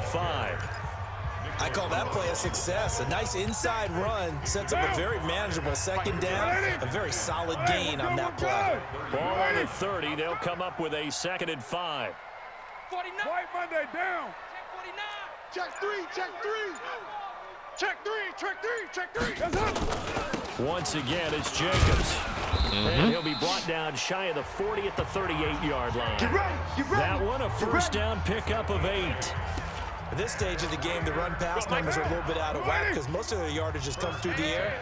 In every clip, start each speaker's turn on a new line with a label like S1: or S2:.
S1: of 5.
S2: I call that play a success. A nice inside run sets up a very manageable second down, a very solid gain on that play.
S1: Ball on the 30. They'll come up with a 2nd and 5.
S3: 49. White Monday down. Check 3, check 3. Check 3, check 3, check 3. Check 3.
S1: Once again, it's Jacobs. And he'll be brought down shy of the 40 at the 38-yard line.
S3: Get ready, get ready.
S1: That one, a first down pickup of 8.
S2: At this stage of the game, the run-pass numbers are a little bit out of whack because most of their yardage has come through the air.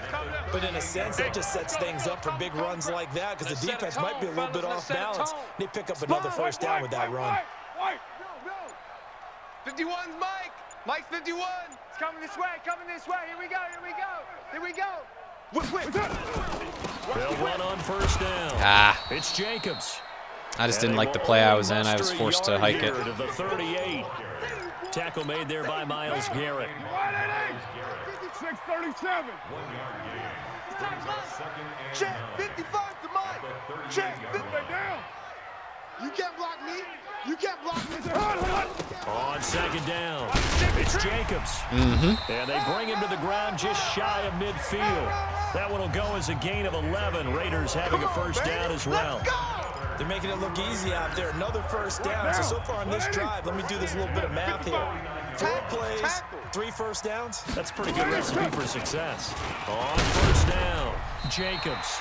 S2: But in a sense, that just sets things up for big runs like that because the defense might be a little bit off balance. They pick up another first down with that run.
S3: 51's Mike. Mike's 51. It's coming this way, coming this way. Here we go, here we go, here we go.
S1: They'll run on first down. It's Jacobs.
S4: I just didn't like the play I was in. I was forced to hike it.
S1: To the 38. Tackle made there by Myles Garrett.
S3: 6:37. Check 55 to Mike. Check 50 down. You can't block me. You can't block me.
S1: On second down, it's Jacobs. And they bring him to the ground just shy of midfield. That one will go as a gain of 11. Raiders having a first down as well.
S2: They're making it look easy out there. Another first down. So far on this drive, let me do this little bit of math here. 4 plays, 3 first downs.
S1: That's a pretty good recipe for success. On first down, Jacobs.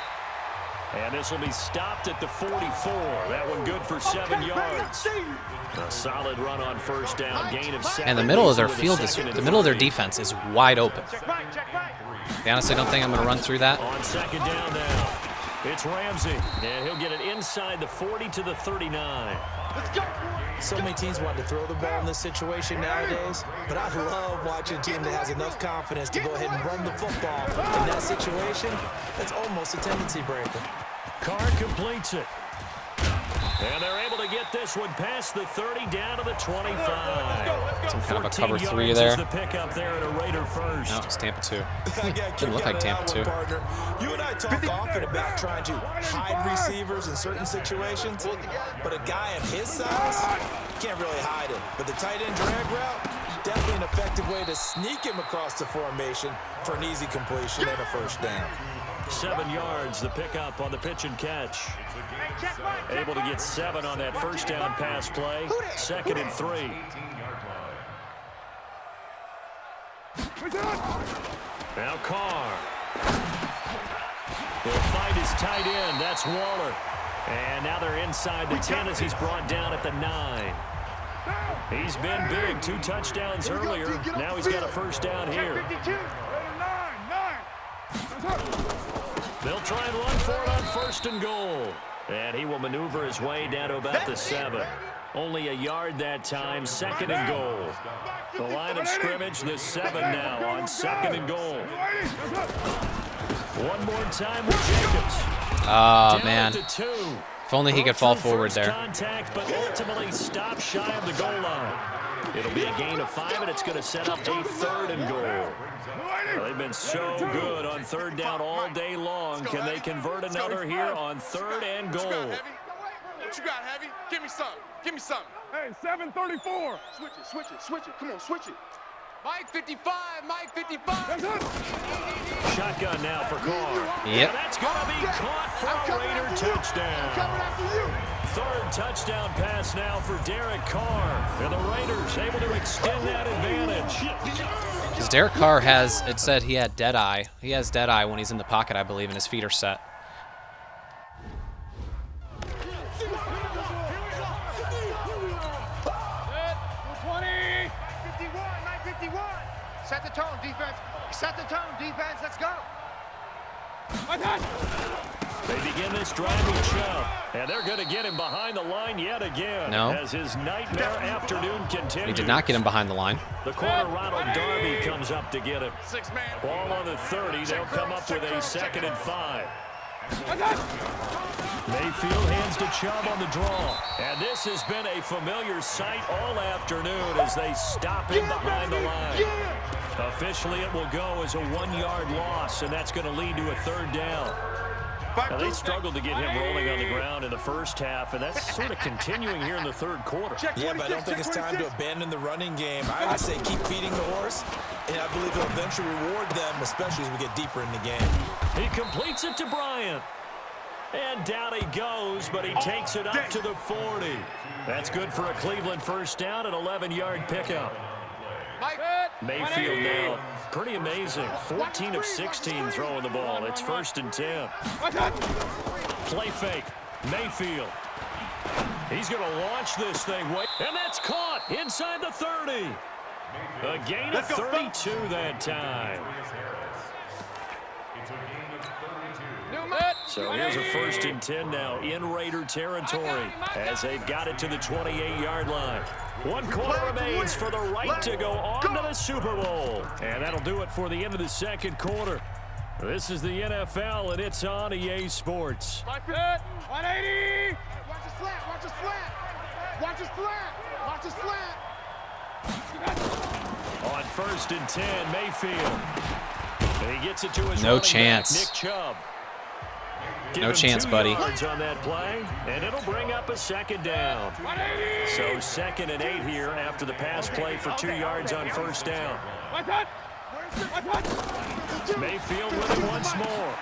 S1: And this will be stopped at the 44. That one good for 7 yards. A solid run on first down, gain of 7.
S4: And the middle of their field, the middle of their defense is wide open. I honestly don't think I'm going to run through that.
S1: On second down now, it's Ramsey. And he'll get it inside the 40 to the 39.
S3: Let's go.
S2: So many teams want to throw the ball in this situation nowadays, but I love watching a team that has enough confidence to go ahead and run the football. In that situation, that's almost a tendency breaker.
S1: Carr completes it. And they're able to get this one past the 30 down to the 25.
S4: Some kind of a cover 3 there.
S1: The pickup there at a Raider first.
S4: No, it's Tampa 2. Didn't look like Tampa 2.
S2: You and I talk often about trying to hide receivers in certain situations, but a guy of his size can't really hide it. But the tight end drag route, definitely an effective way to sneak him across the formation for an easy completion and a first down.
S1: 7 yards, the pickup on the pitch and catch. Able to get 7 on that first down pass play. 2nd and 3. Now Carr. He'll find his tight end. That's Waller. And now they're inside the 10 as he's brought down at the 9. He's been big. 2 touchdowns earlier. Now he's got a first down here. They'll try and run for it on 1st and goal. And he will maneuver his way down to about the 7. Only a yard that time, 2nd and goal. The line of scrimmage, the 7 now on 2nd and goal. One more time with Jacobs.
S4: Oh, man.
S1: Down to 2.
S4: If only he could fall forward there.
S1: Contact, but ultimately stop shy of the goal line. It'll be a gain of 5, and it's going to set up a 3rd and goal. Well, they've been so good on 3rd down all day long. Can they convert another here on 3rd and goal?
S3: What you got, Heavy? Give me something. Give me something. Hey, 7:34. Switch it, switch it, switch it. Come on, switch it. Mike 55, Mike 55.
S1: Shotgun now for Carr.
S4: Yep.
S1: And that's going to be caught for a Raider touchdown.
S3: Coming after you.
S1: 3rd touchdown pass now for Derek Carr. And the Raiders able to extend that advantage.
S4: Because Derek Carr has, it said he had dead eye. He has dead eye when he's in the pocket, I believe, and his feet are set.
S3: Set the tone, defense. Set the tone, defense. Let's go.
S1: They begin this drive with Chubb, and they're going to get him behind the line yet again.
S4: No.
S1: As his nightmare afternoon continues.
S4: He did not get him behind the line.
S1: The corner, Ronald Darby, comes up to get him. Ball on the 30. They'll come up with a 2nd and 5. Mayfield hands to Chubb on the draw. And this has been a familiar sight all afternoon as they stop him behind the line. Officially, it will go as a 1-yard loss, and that's going to lead to a 3rd down. Now, they struggled to get him rolling on the ground in the first half, and that's sort of continuing here in the third quarter.
S2: Yeah, but I don't think it's time to abandon the running game. I would say keep feeding the horse, and I believe he'll eventually reward them, especially as we get deeper in the game.
S1: He completes it to Bryant. And down he goes, but he takes it up to the 40. That's good for a Cleveland first down, an 11-yard pickup. Mayfield now, pretty amazing. 14 of 16 throwing the ball. It's 1st and 10. Play fake. Mayfield. He's going to launch this thing. And that's caught inside the 30. A gain of 32 that time. So here's a 1st and 10 now in Raider territory as they've got it to the 28-yard line. 1 quarter remains for the right to go on to the Super Bowl. And that'll do it for the end of the second quarter. This is the NFL, and it's on EA Sports.
S3: 180! Watch the slant, watch the slant! Watch the slant! Watch the slant!
S1: On 1st and 10, Mayfield. And he gets it to his
S4: No
S1: running
S4: chance.
S1: back, Nick Chubb. Give
S4: No
S1: him
S4: chance,
S1: 2
S4: buddy.
S1: yards on that play, and it'll bring up a 2nd down. So 2nd and 8 here after the pass play for 2 yards on 1st down. Mayfield with it once more.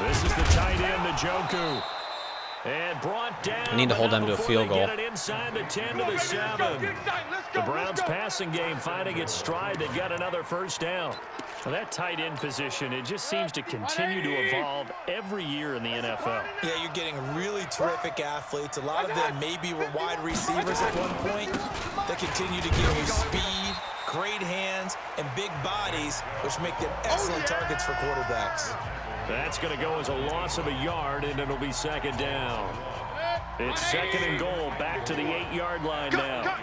S1: This is the tight end, Njoku. And brought down.
S4: We need to hold them to a field goal.
S1: Get it inside the 10 to the 7. The Browns passing game finding its stride. They've got another 1st down. Well, that tight end position, it just seems to continue to evolve every year in the NFL.
S2: Yeah, you're getting really terrific athletes. A lot of them maybe were wide receivers at one point that continue to give you speed, great hands, and big bodies, which make them excellent targets for quarterbacks.
S1: That's going to go as a loss of a yard, and it'll be 2nd down. It's 2nd and goal, back to the 8-yard line now.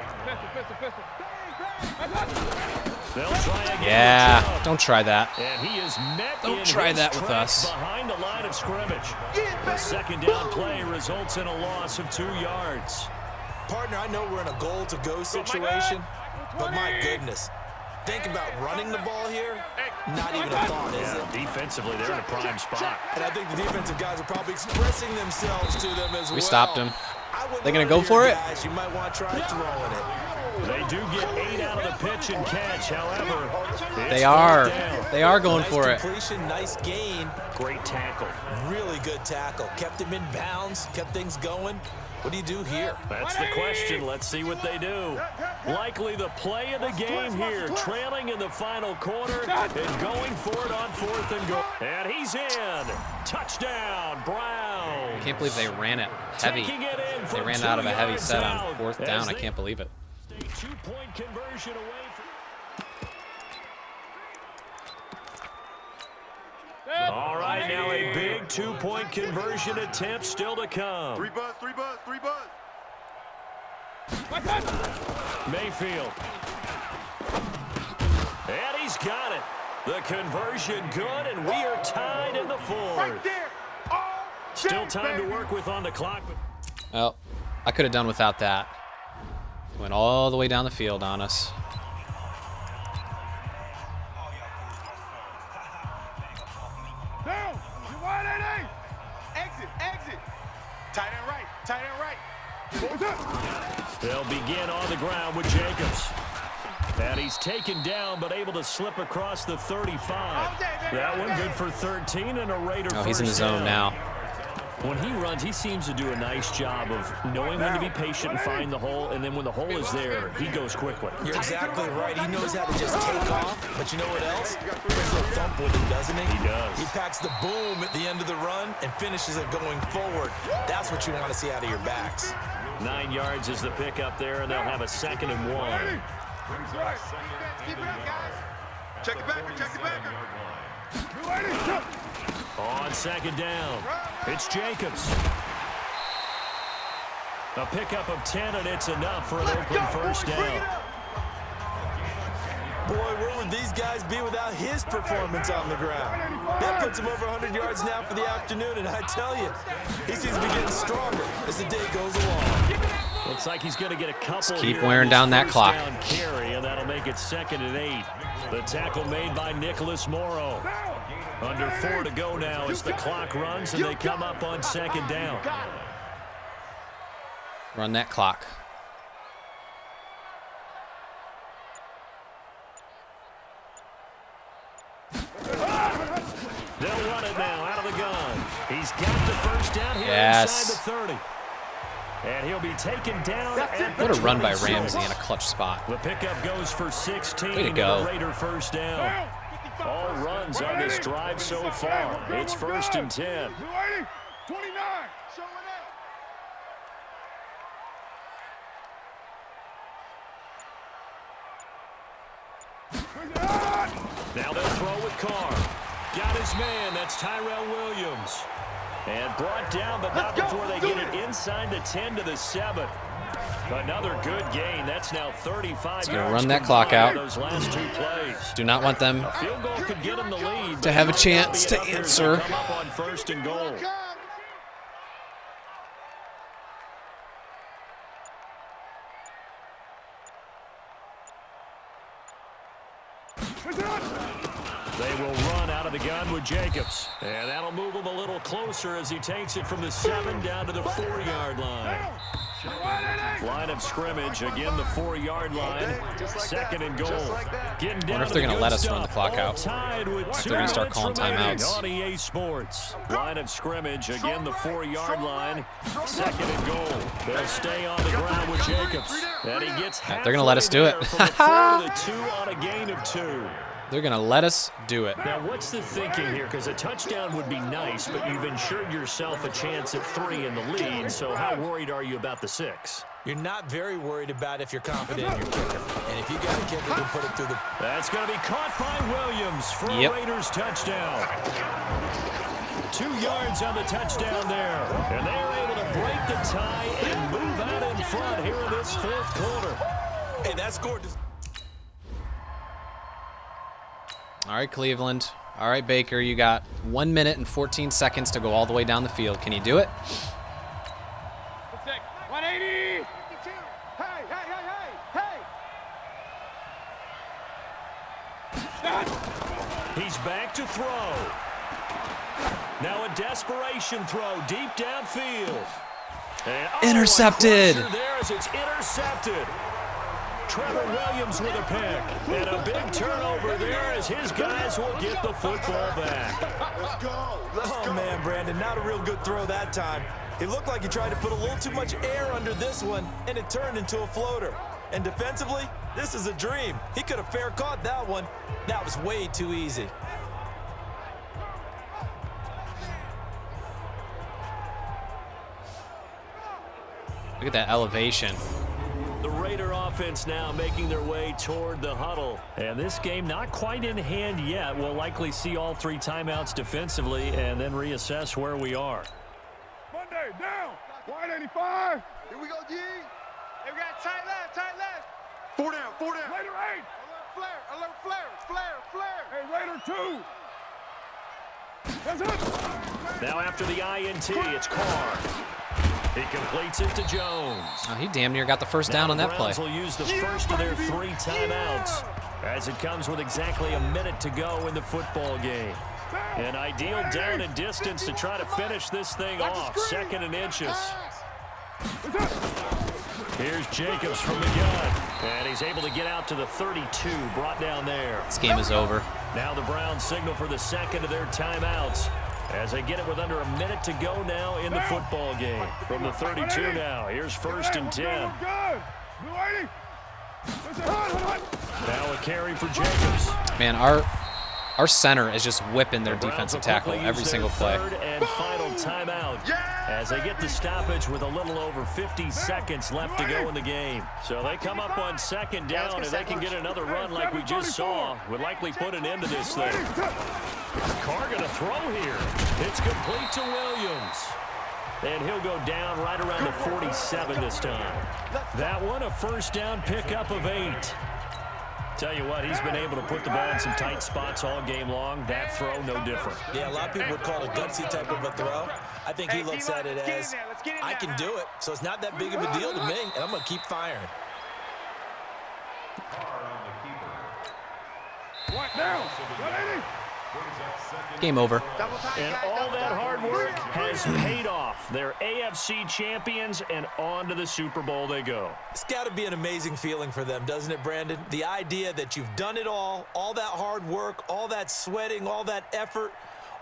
S1: They'll try again.
S4: Yeah, don't try that.
S1: And he is met
S4: Don't
S1: in
S4: try
S1: his
S4: that with
S1: tracks
S4: us.
S1: behind the line of scrimmage. The 2nd down play results in a loss of 2 yards.
S2: Partner, I know we're in a goal-to-go situation, but my goodness. Think about running the ball here. Not even a thought, is it?
S1: Defensively, they're in a prime spot.
S2: And I think the defensive guys are probably expressing themselves to them as well.
S4: We stopped him. They gonna go for it?
S2: Guys, you might want to try throwing it.
S1: They do get 8 out of the pitch and catch. However,
S4: They are. They are going
S2: Nice
S4: for it.
S2: completion, nice gain.
S1: Great tackle.
S2: Really good tackle. Kept him in bounds, kept things going. What do you do here?
S1: That's the question. Let's see what they do. Likely the play of the game here, trailing in the final quarter and going for it on 4th and goal. And he's in. Touchdown, Brown.
S4: I can't believe they ran it heavy. They ran out of a heavy set on 4th down. I can't believe it.
S1: 2-point conversion away from... All right, now a big 2-point conversion attempt still to come.
S3: 3 buzz, 3 buzz, 3 buzz.
S1: Mayfield. And he's got it. The conversion good, and we are tied in the 4th. Still time to work with on the clock.
S4: Well, I could have done without that. Went all the way down the field on us.
S3: Down. You wide at 8. Exit, exit. Tight end right, tight end right.
S1: They'll begin on the ground with Jacobs. And he's taken down, but able to slip across the 35. That one good for 13 and a Raider
S4: Oh, he's in the
S1: first
S4: zone
S1: down.
S4: now.
S1: When he runs, he seems to do a nice job of knowing when to be patient and find the hole, and then when the hole is there, he goes quickly.
S2: You're exactly right. He knows how to just take off, but you know what else? There's a thump with him, doesn't he?
S1: He does.
S2: He packs the boom at the end of the run and finishes it going forward. That's what you want to see out of your backs.
S1: 9 yards is the pickup there, and they'll have a 2nd and 1.
S3: Keep it up, guys. Check the backer, check the backer.
S1: On 2nd down, it's Jacobs. A pickup of 10, and it's enough for an Oakland first down.
S2: Boy, where would these guys be without his performance on the ground? That puts him over 100 yards now for the afternoon, and I tell you, he seems to be getting stronger as the day goes along.
S1: Looks like he's going to get a couple.
S4: Just keep
S1: here
S4: wearing
S1: on
S4: down
S1: his
S4: that
S1: first
S4: clock.
S1: down carry, and that'll make it 2nd and 8. The tackle made by Nicholas Morrow. Under 4 to go now as the clock runs and they come up on second down.
S4: Run that clock.
S1: They'll run it now out of the gun. He's got the first down here
S4: Yes.
S1: inside the 30. And he'll be taken down at the
S4: What a run by
S1: 26.
S4: Ramsey in a clutch spot.
S1: The pickup goes for 16
S4: Way to
S1: and
S4: go.
S1: a Raider first down. All runs on this drive so far. It's 1st and 10.
S3: 29.
S1: Now they'll throw with Carr. Got his man. That's Tyrell Williams. And brought down, but not before they get it inside the 10 to the 7. Another good gain. That's now 35
S4: gonna
S1: yards.
S4: run that clock out.
S1: Those last 2 plays.
S4: Do not want them
S1: A field goal could get them the lead.
S4: to have a chance to answer.
S1: Come up on 1st and goal. They will run out of the gun with Jacobs. And that'll move him a little closer as he takes it from the 7 down to the 4-yard line. Line of scrimmage, again the 4-yard line. 2nd and goal. Getting down
S4: wonder if
S1: to
S4: they're
S1: the
S4: gonna
S1: good
S4: let us run
S1: stuff.
S4: the clock
S1: All
S4: out.
S1: tied with
S4: If
S1: 2
S4: they're gonna start
S1: minutes
S4: calling
S1: remaining
S4: timeouts.
S1: on EA Sports. Line of scrimmage, again the 4-yard line. 2nd and goal. They'll stay on the ground with Jacobs. And he gets
S4: They're gonna let us do it.
S1: halfway there from the 4 to the 2 on a gain of 2.
S4: They're going to let us do it.
S1: Now, what's the thinking here? Because a touchdown would be nice, but you've ensured yourself a chance at 3 in the lead, so how worried are you about the 6?
S2: You're not very worried about if you're confident in your kicker. And if you got a kicker who can put it through the...
S1: That's going to be caught by Williams for a Raiders touchdown. 2 yards on the touchdown there. And they are able to break the tie and move out in front here in this 4th quarter.
S2: Hey, that score...
S4: All right, Cleveland. All right, Baker, you got 1 minute and 14 seconds to go all the way down the field. Can you do it?
S3: 180. Hey, hey.
S1: He's back to throw. Now a desperation throw deep downfield. And,
S4: Intercepted.
S1: A there as it's intercepted. Trevor Williams with a pick. And a big turnover there as his guys will get the football back.
S2: Oh, man, Brandon, not a real good throw that time. It looked like he tried to put a little too much air under this one, and it turned into a floater. And defensively, this is a dream. He could have fair caught that one. That was way too easy.
S4: Look at that elevation.
S1: The Raider offense now making their way toward the huddle. And this game not quite in hand yet. We'll likely see all 3 timeouts defensively and then reassess where we are.
S3: Monday, down. 185. Here we go, G. Hey, we got tight left. 4 down. Raider 8. Alert flare. Hey, Raider 2. That's it.
S1: Now after the INT, it's Carr. He completes it to Jones.
S4: Oh, he damn near got the first down on that play.
S1: The Browns will use the first of their 3 timeouts as it comes with exactly a minute to go in the football game. An ideal down and distance to try to finish this thing off. 2nd and inches. Here's Jacobs from the gun. And he's able to get out to the 32, brought down there.
S4: This game is over.
S1: Now the Browns signal for the 2nd of their timeouts as they get it with under a minute to go now in the football game. From the 32 now, here's 1st and 10. Now a carry for Jacobs.
S4: Man, our center is just whipping their defensive tackle every single play.
S1: 3rd and final timeout as they get the stoppage with a little over 50 seconds left to go in the game. So they come up on 2nd down, and they can get another run like we just saw. Would likely put an end to this thing. Carr going to throw here. It's complete to Williams. And he'll go down right around the 47 this time. That one, a 1st down pickup of 8. Tell you what, he's been able to put the ball in some tight spots all game long. That throw, no different.
S2: Yeah, a lot of people would call it a gutsy type of a throw. I think he looks at it as, I can do it, so it's not that big of a deal to me, and I'm going to keep firing.
S3: What now? 180.
S4: Game over.
S1: And all that hard work has paid off. They're AFC champions, and on to the Super Bowl they go.
S2: It's got to be an amazing feeling for them, doesn't it, Brandon? The idea that you've done it all that hard work, all that sweating, all that effort,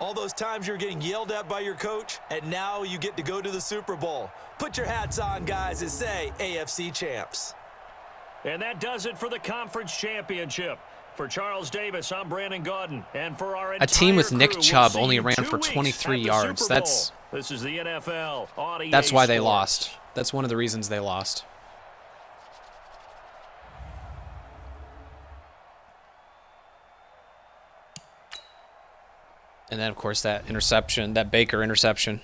S2: all those times you're getting yelled at by your coach, and now you get to go to the Super Bowl. Put your hats on, guys, and say AFC champs.
S1: And that does it for the conference championship. For Charles Davis, I'm Brandon Gaudin, and for our
S4: A team with Nick
S1: crew,
S4: Chubb
S1: we'll
S4: only
S1: see you
S4: ran
S1: 2
S4: for
S1: weeks
S4: 23
S1: at the
S4: yards.
S1: Super Bowl.
S4: That's
S1: This is the NFL on EA
S4: That's why they
S1: Sports.
S4: lost. That's one of the reasons they lost. And then, of course, that interception, that Baker interception.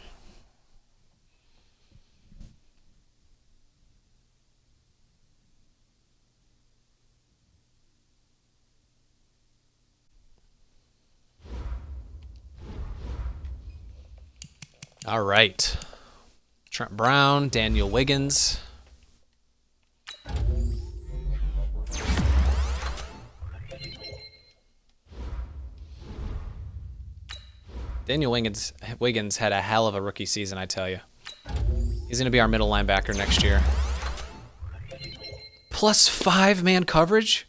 S4: All right. Trent Brown, Daniel Wiggins. Daniel Wiggins had a hell of a rookie season, I tell you. He's going to be our middle linebacker next year. +5 man coverage?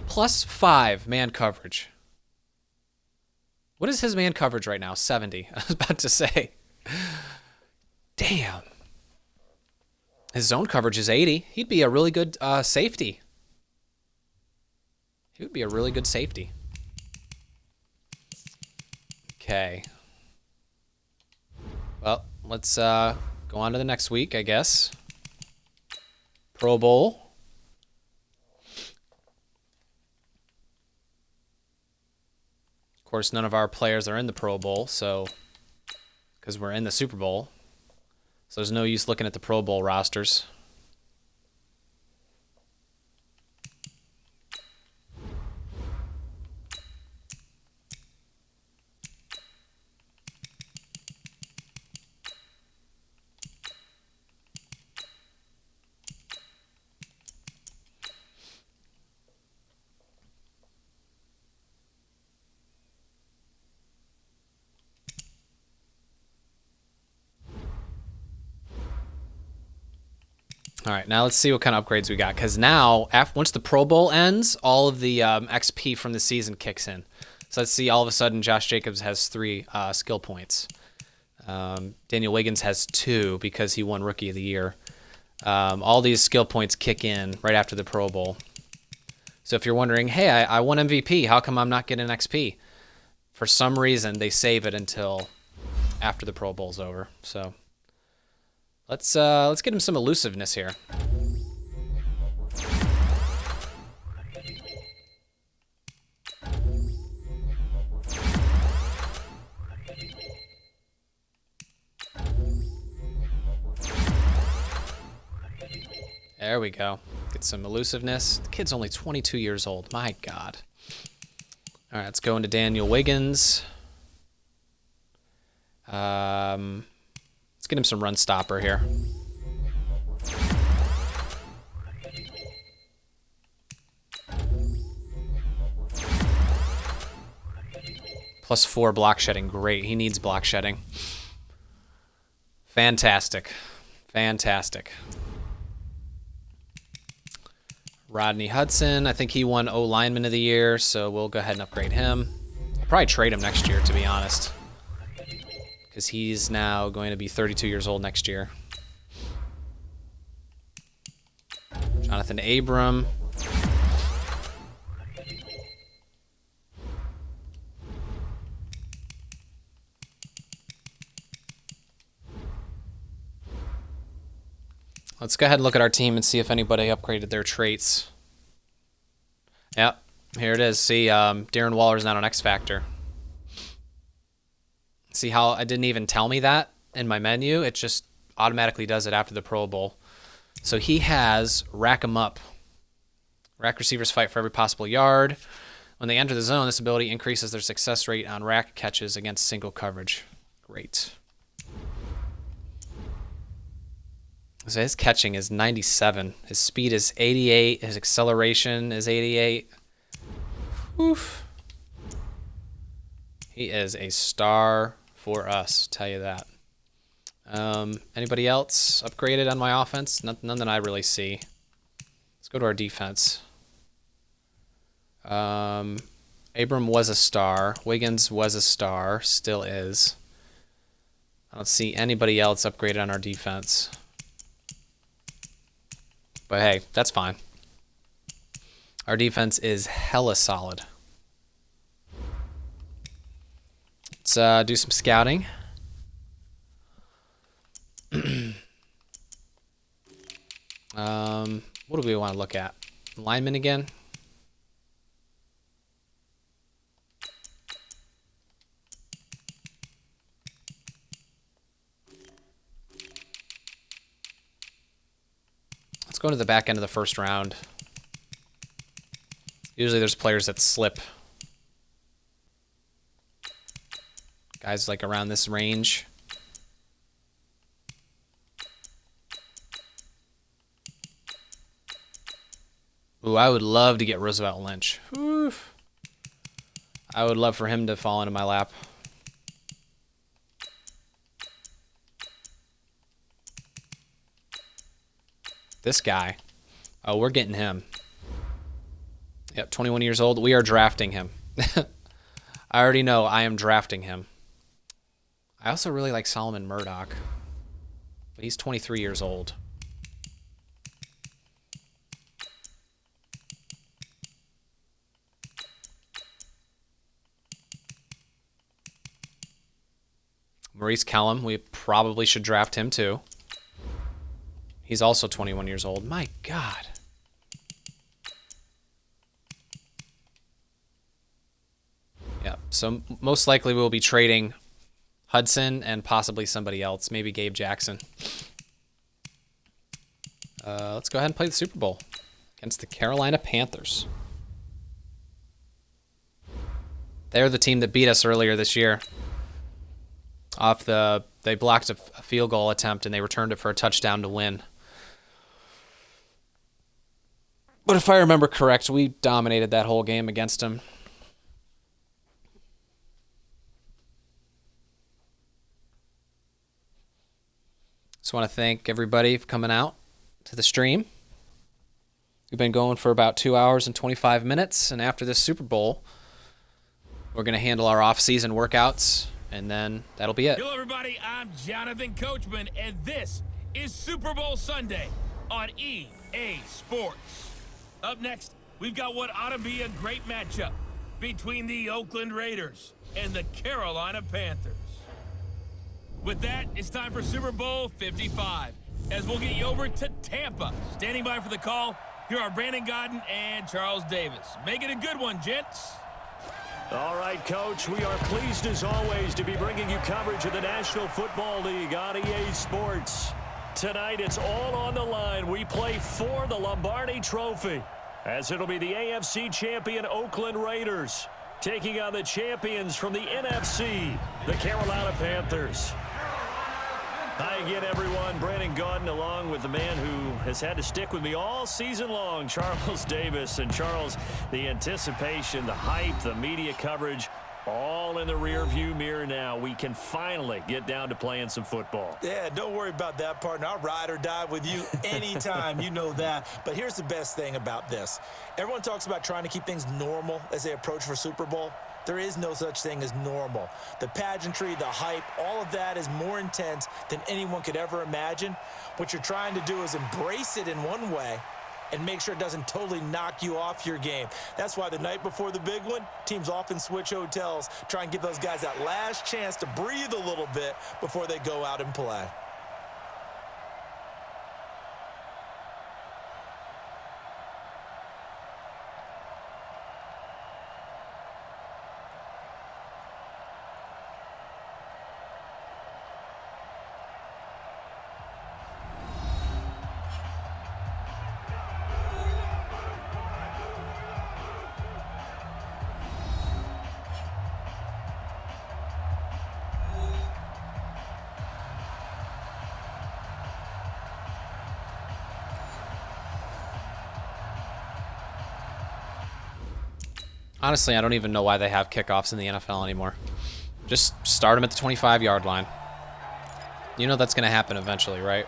S4: +5 man coverage. What is his man coverage right now? 70. I was about to say. Damn. His zone coverage is 80. He'd be a really good safety. He would be a really good safety. Okay. Well, let's go on to the next week, I guess. Pro Bowl. Of course, none of our players are in the Pro Bowl, so because we're in the Super Bowl. So there's no use looking at the Pro Bowl rosters. All right, now let's see what kind of upgrades we got. Because now, once the Pro Bowl ends, all of the XP from the season kicks in. So let's see, all of a sudden, Josh Jacobs has 3 skill points. Daniel Wiggins has 2 because he won Rookie of the Year. All these skill points kick in right after the Pro Bowl. So if you're wondering, hey, I won MVP, how come I'm not getting XP? For some reason, they save it until after the Pro Bowl's over. So let's get him some elusiveness here. There we go. Get some elusiveness. The kid's only 22 years old. My God. All right, let's go into Daniel Wiggins. Let's get him some run stopper here. +4 block shedding. Great. He needs block shedding. Fantastic. Fantastic. Rodney Hudson. I think he won O Lineman of the Year, so we'll go ahead and upgrade him. I'll probably trade him next year, to be honest, because he's now going to be 32 years old next year. Jonathan Abram. Let's go ahead and look at our team and see if anybody upgraded their traits. Yep, here it is. See, Darren Waller's not an X Factor. See how I didn't even tell me that in my menu? It just automatically does it after the Pro Bowl. So he has Rack 'em Up. Rack receivers fight for every possible yard. When they enter the zone, this ability increases their success rate on rack catches against single coverage. Great. So his catching is 97. His speed is 88. His acceleration is 88. Oof. He is a star for us, tell you that. Anybody else upgraded on my offense? None that I really see. Let's go to our defense. Abram was a star. Wiggins was a star. Still is. I don't see anybody else upgraded on our defense. But hey, that's fine. Our defense is hella solid. Let's do some scouting. What do we want to look at? Linemen again? Let's go to the back end of the first round. Usually there's players that slip. Guys like around this range. Ooh, I would love to get Roosevelt Lynch. Oof. I would love for him to fall into my lap. This guy. Oh, we're getting him. Yep, 21 years old. We are drafting him. I already know I am drafting him. I also really like Solomon Murdoch. But he's 23 years old. Maurice Kellum, we probably should draft him too. He's also 21 years old. My God. Yeah, so most likely we'll be trading Hudson and possibly somebody else, maybe Gabe Jackson. Let's go ahead and play the Super Bowl against the Carolina Panthers. They're the team that beat us earlier this year. They blocked a field goal attempt and they returned it for a touchdown to win. But if I remember correct, we dominated that whole game against them. Just want to thank everybody for coming out to the stream. We've been going for about 2 hours and 25 minutes, and after this Super Bowl, we're going to handle our off-season workouts, and then that'll be it.
S5: Hello, everybody. I'm Jonathan Coachman, and this is Super Bowl Sunday on EA Sports. Up next, we've got what ought to be a great matchup between the Oakland Raiders and the Carolina Panthers. With that, it's time for Super Bowl 55, as we'll get you over to Tampa. Standing by for the call, here are Brandon Godden and Charles Davis. Make it a good one, gents.
S1: All right, Coach, we are pleased as always to be bringing you coverage of the National Football League on EA Sports. Tonight, it's all on the line. We play for the Lombardi Trophy, as it'll be the AFC champion Oakland Raiders taking on the champions from the NFC, the Carolina Panthers. Hi again, everyone. Brandon Gaudin, along with the man who has had to stick with me all season long, Charles Davis. And Charles, the anticipation, the hype, the media coverage, all in the rearview mirror now. We can finally get down to playing some football.
S2: Yeah, don't worry about that, partner. I'll ride or die with you anytime. You know that. But here's the best thing about this. Everyone talks about trying to keep things normal as they approach for Super Bowl. There is no such thing as normal. The pageantry, the hype, all of that is more intense than anyone could ever imagine. What you're trying to do is embrace it in one way and make sure it doesn't totally knock you off your game. That's why the night before the big one, teams often switch hotels, try and give those guys that last chance to breathe a little bit before they go out and play.
S4: Honestly, I don't even know why they have kickoffs in the NFL anymore. Just start him at the 25-yard line. You know that's going to happen eventually, right?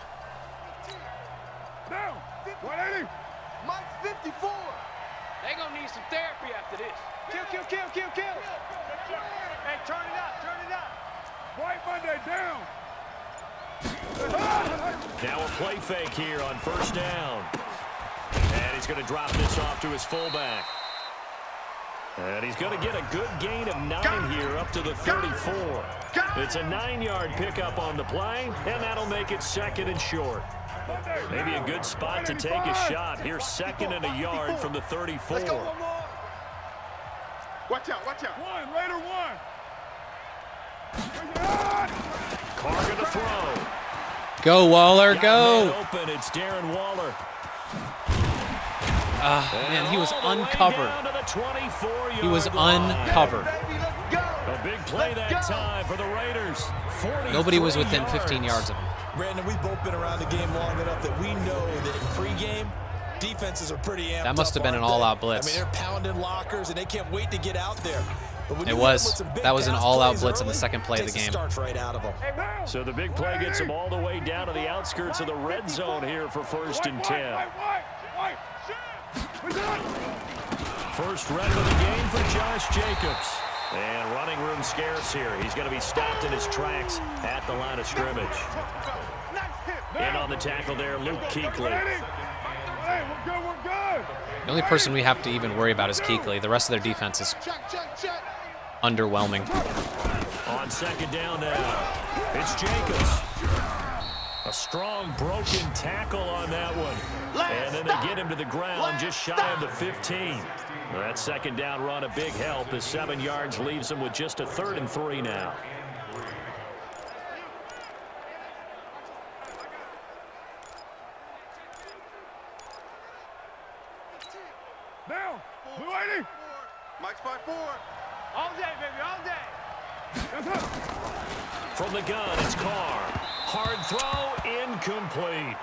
S3: Down. 180.
S6: Mike's 54. They gonna need some therapy after this. Kill. Hey, turn it up.
S3: White Monday down.
S1: Now a play fake here on first down. And he's going to drop this off to his fullback. And he's going to get a good gain of 9 here up to the 34. It's a 9-yard pickup on the play, and that'll make it 2nd and short. Maybe a good spot to take a shot. Here's 2nd and a yard from the 34.
S3: Let's go one more. Watch out. One, Raider one.
S1: Carr going to throw.
S4: Go, Waller,
S1: Got
S4: go.
S1: man open. It's Darren Waller.
S4: Man, he was
S1: All the way
S4: uncovered.
S1: down to the 24-yard
S4: He was
S1: line.
S4: uncovered.
S1: A big play that time for the Raiders.
S4: Nobody was
S1: 43
S4: within 15 yards of him.
S2: Brandon, we've both been around the game long enough that we know that in pregame, defenses are pretty amped
S4: That must have been an all-out blitz.
S2: I mean, they're pounding lockers, and they can't wait to get out there. But when
S4: It
S2: you
S4: was.
S2: hit them with some big
S4: That was an
S2: pass
S4: all-out
S2: plays
S4: blitz in the
S2: early,
S4: second play of the
S2: takes
S4: game.
S2: starts right out of them.
S1: So the big play gets him all the way down to the outskirts of the red zone here for 1st and 10.
S3: White.
S1: First run of the game for Josh Jacobs. And running room scarce here. He's going to be stopped in his tracks at the line of scrimmage. In on the tackle there, Luke Kuechly.
S3: Hey, we're good.
S4: The only person we have to even worry about is Kuechly. The rest of their defense is underwhelming.
S1: On 2nd down now, it's Jacobs. A strong broken tackle on that one. And then they get him to the ground just shy of the 15. That 2nd down run a big help as 7 yards leaves him with just a 3rd and 3 now.
S3: Down. Blue 80. Mike's 5-4.
S6: All day, baby, all day.
S3: That's up.
S1: From the gun, it's Carr. Hard throw, incomplete.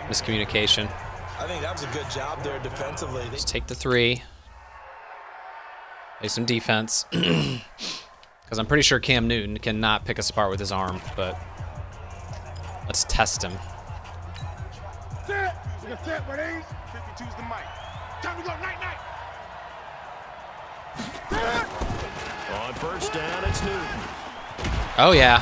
S4: Miscommunication.
S2: I think that was a good job there defensively.
S4: Just take the 3. Play some defense. Because I'm pretty sure Cam Newton cannot pick us apart with his arm, but let's test him.
S3: Set. We're set, buddies. 52's the mic. Time to go, night.
S1: On first down, it's Newton.
S4: Oh, yeah.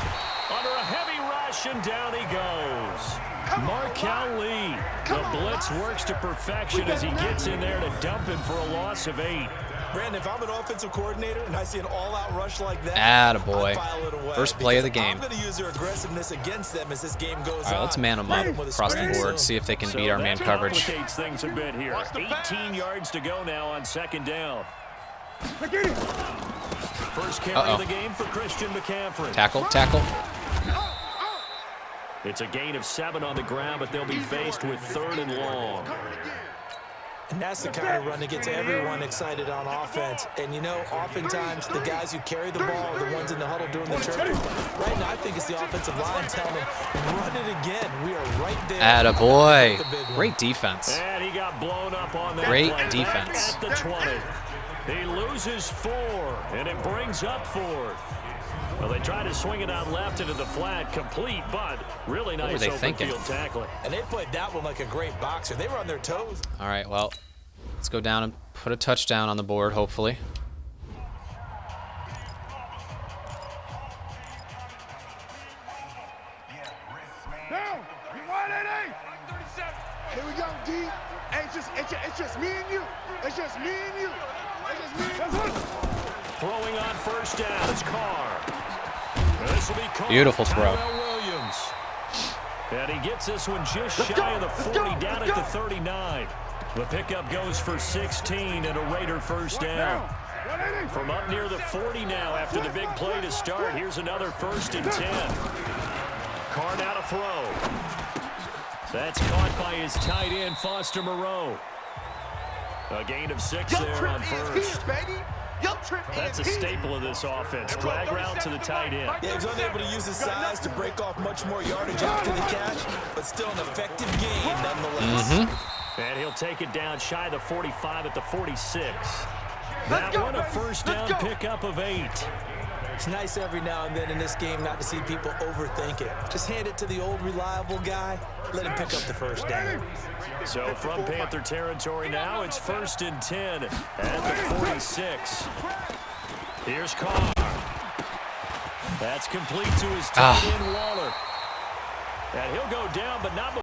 S1: Under a heavy rush, and down he goes. Markel Lee. The blitz works to perfection as he gets in there to dump him for a loss of 8.
S2: Brandon, if I'm an offensive coordinator and I see an all-out rush like that,
S4: Attaboy.
S2: I'd file it away.
S4: First play of the game.
S2: I'm going to use their aggressiveness against them as this game goes
S4: All right,
S2: on.
S4: let's man them up across the board, see if they can beat our man
S1: that
S4: coverage.
S1: complicates things a bit here. 18 yards to go now on 2nd down. First carry of the game for Christian McCaffrey.
S4: Tackle.
S1: It's a gain of 7 on the ground, but they'll be faced with 3rd and long.
S2: And that's the kind of run that gets everyone excited on offense. And, you know, oftentimes the guys who carry the ball are the ones in the huddle doing the chirping. Right now, I think it's the offensive line telling them, run it again. We are right there.
S4: Attaboy. Great defense.
S1: And he got blown up on that
S4: Great
S1: play.
S4: defense.
S1: Back at the 20. He loses 4, and it brings up 4th. Well, they try to swing it out left into the flat, complete, but really nice
S4: they
S1: open
S4: thinking?
S1: field tackling.
S2: And they played that one like a great boxer. They were on their toes.
S4: All right, well, let's go down and put a touchdown on the board, hopefully.
S3: Down. You 180. Here we go, D. Hey, it's just me and you. It's just me and you.
S1: Throwing on first down is Carr. This will be Carr.
S4: Beautiful throw.
S1: Tyrell Williams. And he gets this one just shy of the 40, down at the 39. The pickup goes for 16 and a Raider first down. From up near the 40 now after the big play to start. Here's another 1st and 10. Carr now to throw. That's caught by his tight end, Foster Moreau. A gain of 6 there on first. That's a staple of this offense. Drag route to the tight end.
S2: Yeah, he's unable to use his size to break off much more yardage after the catch, but still an effective gain nonetheless.
S1: And he'll take it down shy of the 45 at the 46. That one a first down pickup of 8.
S2: It's nice every now and then in this game not to see people overthink it. Just hand it to the old reliable guy. Let him pick up the first down.
S1: So from Panther territory now, it's 1st and 10 at the 46. Here's Carr. That's complete to his tight end, Waller. And he'll go down, but not